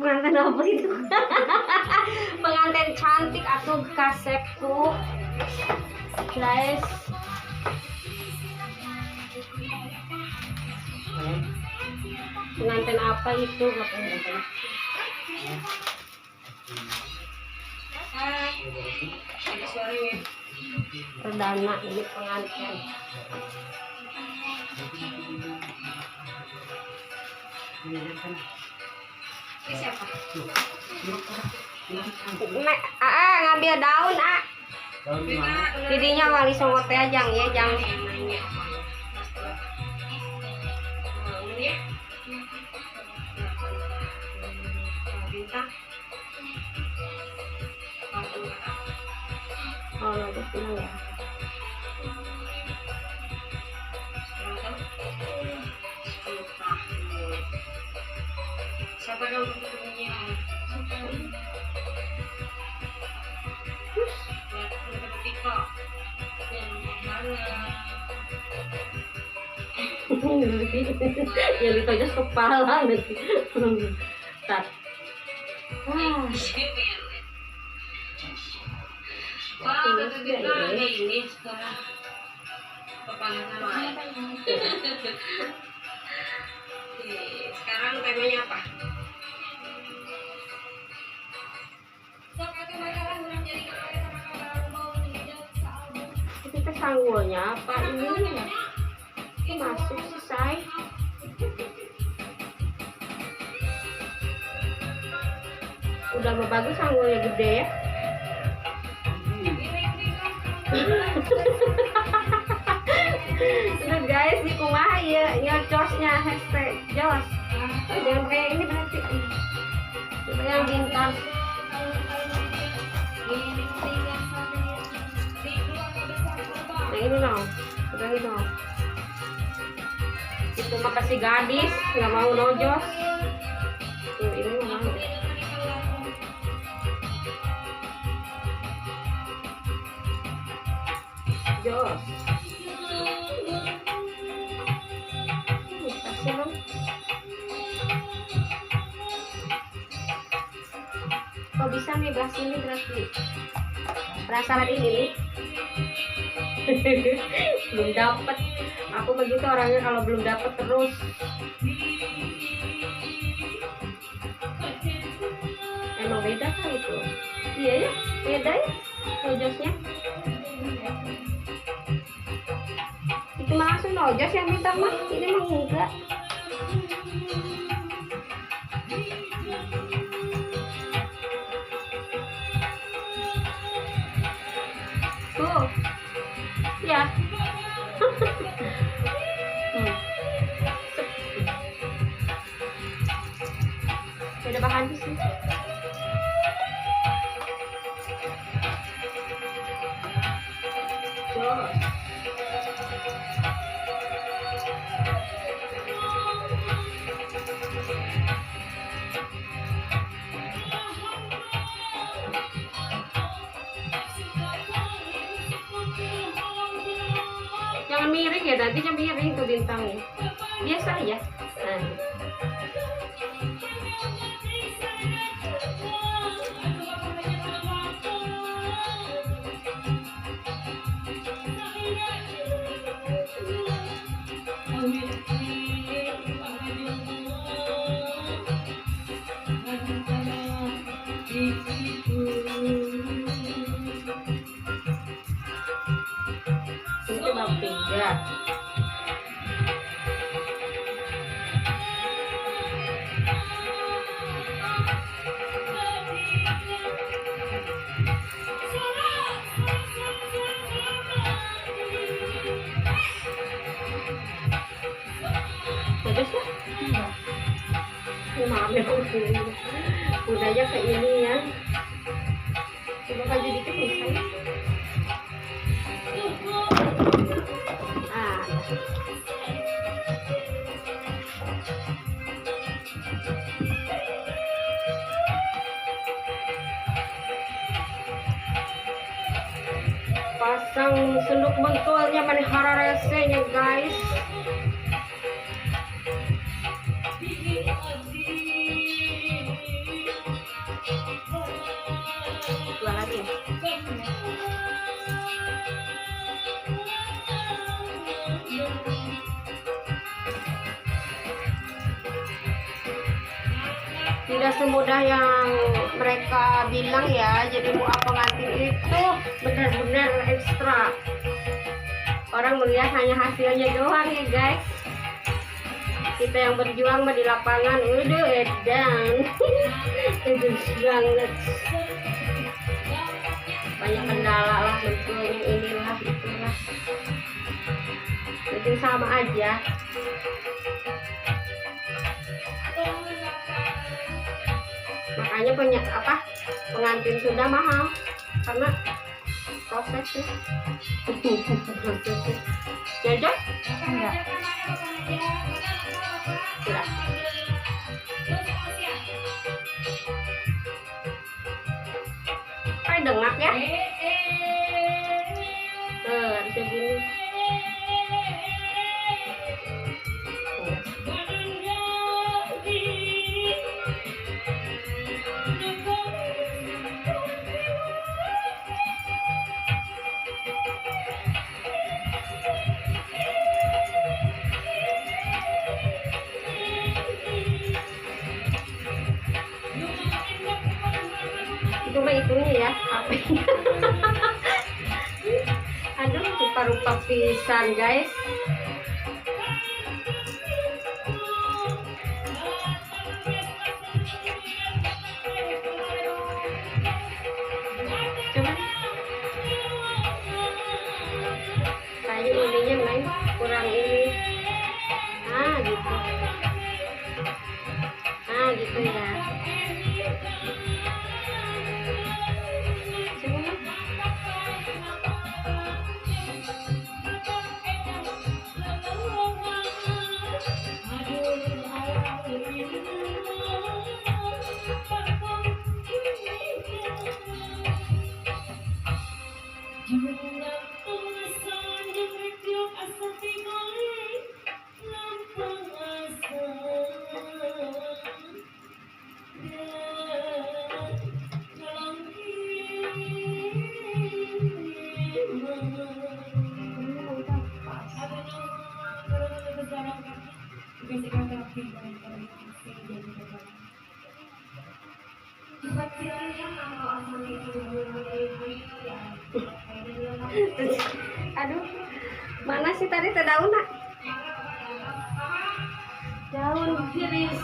Pengantin apa itu? Pengantin cantik atau kasepku, guys. Pengantin apa itu? Perdana ini pengantin. Siapa? Ngambil daun Didinya wali songot teh jang ya jang. Oh, udah pulang ya. Siapa dong punya? Yang ditojos kepala nanti. Tat. Wah, kita ini sekarang kepanasan lain. Sekarang temanya apa? Kita sanggulnya apa ini ya? Ini masuk selesai. Udah mau bagus sanggulnya gede ya. Nah guys, di kumaha ya nyocosnya hashtag jos. Jangan kayak ini berarti. Kita yang bintang. Yang ini dong, yang ini dong. Itu mah kasih gadis, nggak mau nojos. Tuh, ini nggak mau. Jos. Kasih dong. Kok bisa nih beras ini berarti? Penasaran ini nih. Belum dapet. Aku begitu orangnya kalau belum dapet terus. Emang beda kan itu? Iya ya, beda ya nojosnya. Itu mah langsung nojos yang minta mah, ini mah enggak. Tuh, ya. Beda bahan sih. Jangan miring ya, nantinya miring tuh bintangnya. Biasa aja. Nah. Pedes ya? Maaf ya, udahnya ke ini ya. Coba baju dikit bisa ya. Ah. Pasang sendok mentolnya mana hara resenya guys. Dua lagi ya? Tidak semudah yang mereka bilang ya. Jadi mua pengantin itu benar-benar ekstra. Orang melihat hanya hasilnya doang ya guys. Kita yang berjuang di lapangan udah edan. Edan banget. Banyak kendala lah, bentuknya inilah itulah. Jadi sama aja. Makanya pengantin sudah mahal karena prosesnya. Jajan? Enggak. Tidak. Kayak dengak ya? Harus gini. Itu mah itunya ya, HP-nya. Aduh, rupa-rupa pisan guys. Coba. Kayak ininya main kurang ini. Ah, gitu. Ah, gitu ya. Aduh, mana sih tadi daun nak? Daun iris.